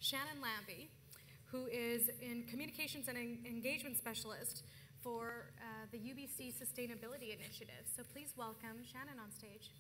Shannon Lammie, who is in Communications and Engagement Specialist for the UBC Sustainability Initiative. So please welcome Shannon on stage.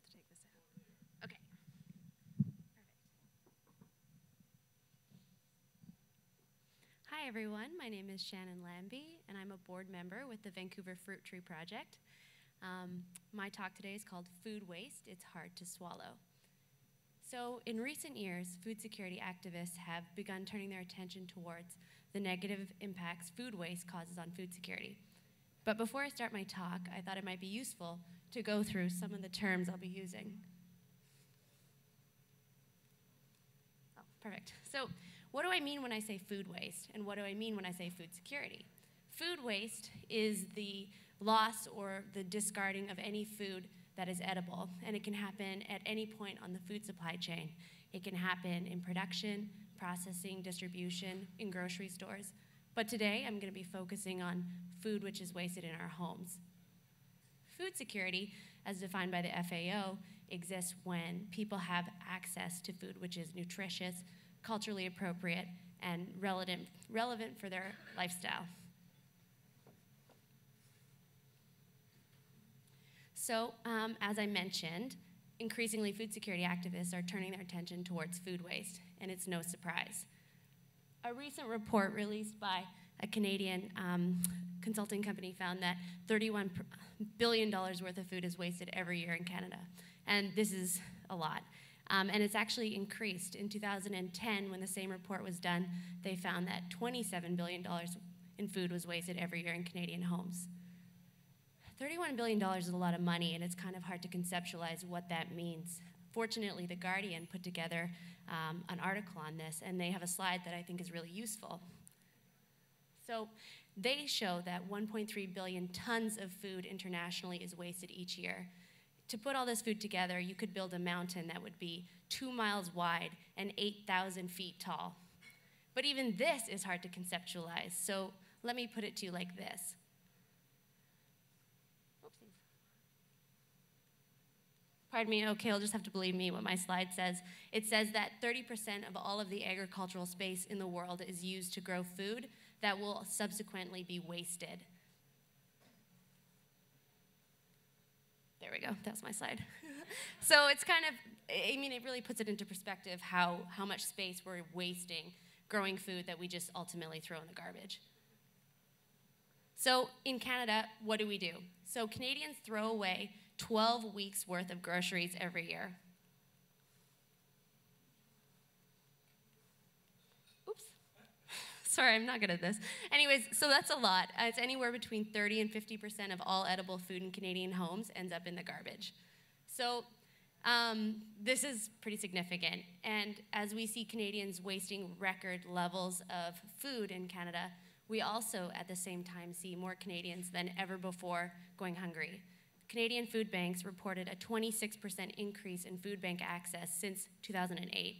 To take this out. Okay. Perfect. Hi, everyone. My name is Shannon Lammie, and I'm a board member with the Vancouver Fruit Tree Project. My talk today is called Food Waste, It's Hard to Swallow. So in recent years, food security activists have begun turning their attention towards the negative impacts food waste causes on food security. But before I start my talk, I thought it might be useful to go through some of the terms I'll be using. Oh, perfect. So what do I mean when I say food waste, and what do I mean when I say food security? Food waste is the loss or the discarding of any food that is edible, and it can happen at any point on the food supply chain. It can happen in production, processing, distribution, in grocery stores. But today, I'm going to be focusing on food which is wasted in our homes. Food security, as defined by the FAO, exists when people have access to food which is nutritious, culturally appropriate, and relevant for their lifestyle. So, as I mentioned, increasingly food security activists are turning their attention towards food waste, and it's no surprise. A recent report released by a Canadian consulting company found that $31 billion worth of food is wasted every year in Canada. And this is a lot. And it's actually increased. In 2010, when the same report was done, they found that $27 billion in food was wasted every year in Canadian homes. $31 billion is a lot of money, and it's kind of hard to conceptualize what that means. Fortunately, The Guardian put together an article on this, and they have a slide that I think is really useful. So they show that 1.3 billion tons of food internationally is wasted each year. To put all this food together, you could build a mountain that would be 2 miles wide and 8,000 feet tall. But even this is hard to conceptualize, so let me put it to you like this. Oopsies. Pardon me, okay, you'll just have to believe me what my slide says. It says that 30% of all of the agricultural space in the world is used to grow food that will subsequently be wasted. There we go, that's my slide. So it's kind of, I mean, it really puts it into perspective how much space we're wasting growing food that we just ultimately throw in the garbage. So in Canada, what do we do? So Canadians throw away 12 weeks worth of groceries every year. Oops. Sorry, I'm not good at this. Anyways, so that's a lot. It's anywhere between 30 and 50% of all edible food in Canadian homes ends up in the garbage. So this is pretty significant. And as we see Canadians wasting record levels of food in Canada, we also at the same time see more Canadians than ever before going hungry. Canadian food banks reported a 26% increase in food bank access since 2008.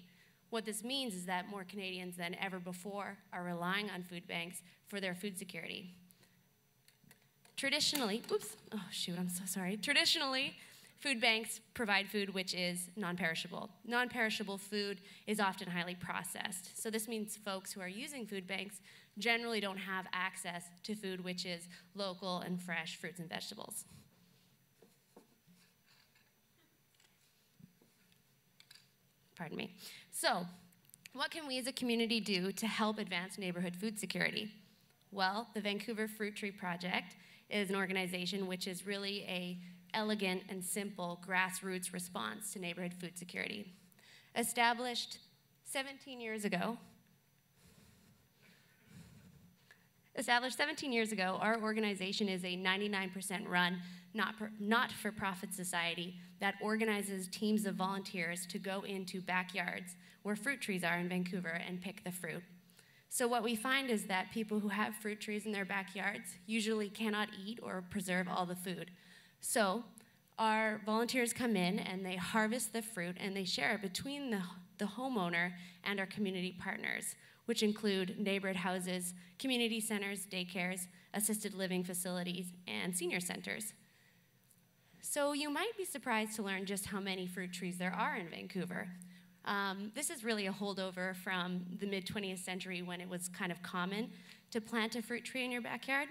What this means is that more Canadians than ever before are relying on food banks for their food security. Traditionally, oops, oh shoot, I'm so sorry. Traditionally, food banks provide food which is non-perishable. Non-perishable food is often highly processed. So this means folks who are using food banks generally don't have access to food which is local and fresh fruits and vegetables. Pardon me. So, what can we as a community do to help advance neighborhood food security? Well, the Vancouver Fruit Tree Project is an organization which is really an elegant and simple grassroots response to neighborhood food security. Established 17 years ago, our organization is a 99% run not-for-profit society that organizes teams of volunteers to go into backyards where fruit trees are in Vancouver and pick the fruit. So what we find is that people who have fruit trees in their backyards usually cannot eat or preserve all the food. So our volunteers come in and they harvest the fruit and they share it between the homeowner and our community partners, which include neighborhood houses, community centers, daycares, assisted living facilities, and senior centers. So you might be surprised to learn just how many fruit trees there are in Vancouver. This is really a holdover from the mid-20th century when it was kind of common to plant a fruit tree in your backyard.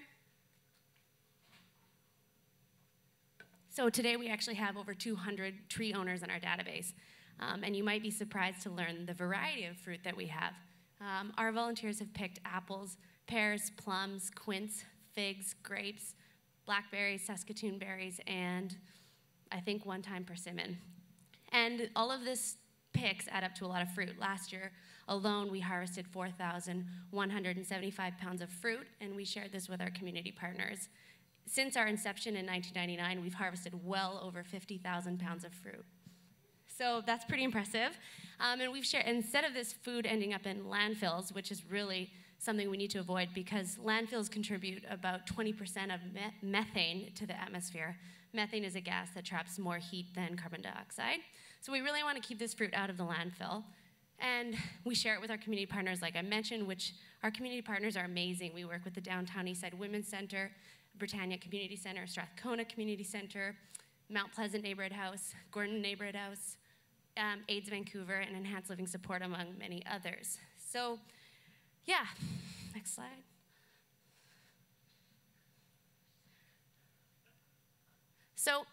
So today we actually have over 200 tree owners in our database. And you might be surprised to learn the variety of fruit that we have. Our volunteers have picked apples, pears, plums, quince, figs, grapes, blackberries, Saskatoon berries, and I think one time persimmon. And all of this picks add up to a lot of fruit. Last year alone, we harvested 4,175 pounds of fruit, and we shared this with our community partners. Since our inception in 1999, we've harvested well over 50,000 pounds of fruit. So that's pretty impressive. And we've shared, instead of this food ending up in landfills, which is really something we need to avoid because landfills contribute about 20% of methane to the atmosphere. Methane is a gas that traps more heat than carbon dioxide. So we really want to keep this fruit out of the landfill. And we share it with our community partners, like I mentioned, which our community partners are amazing. We work with the Downtown Eastside Women's Center, Britannia Community Center, Strathcona Community Center, Mount Pleasant Neighborhood House, Gordon Neighborhood House, AIDS Vancouver, and Enhanced Living Support, among many others. So, yeah, next slide. So,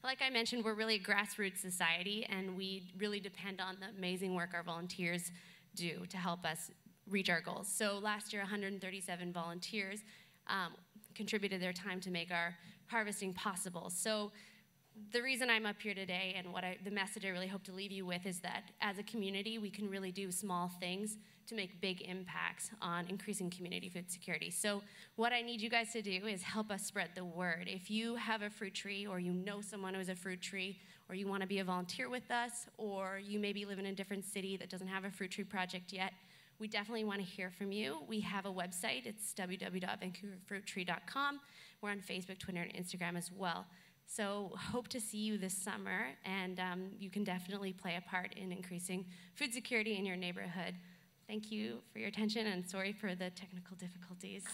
like I mentioned, we're really a grassroots society, and we really depend on the amazing work our volunteers do to help us reach our goals. So last year, 137 volunteers contributed their time to make our harvesting possible. So the reason I'm up here today and the message I really hope to leave you with is that as a community, we can really do small things to make big impacts on increasing community food security. So what I need you guys to do is help us spread the word. If you have a fruit tree or you know someone who has a fruit tree or you want to be a volunteer with us or you maybe live in a different city that doesn't have a fruit tree project yet, we definitely want to hear from you. We have a website. It's www.vancouverfruittree.com. We're on Facebook, Twitter, and Instagram as well. So hope to see you this summer, and you can definitely play a part in increasing food security in your neighborhood. Thank you for your attention, and sorry for the technical difficulties.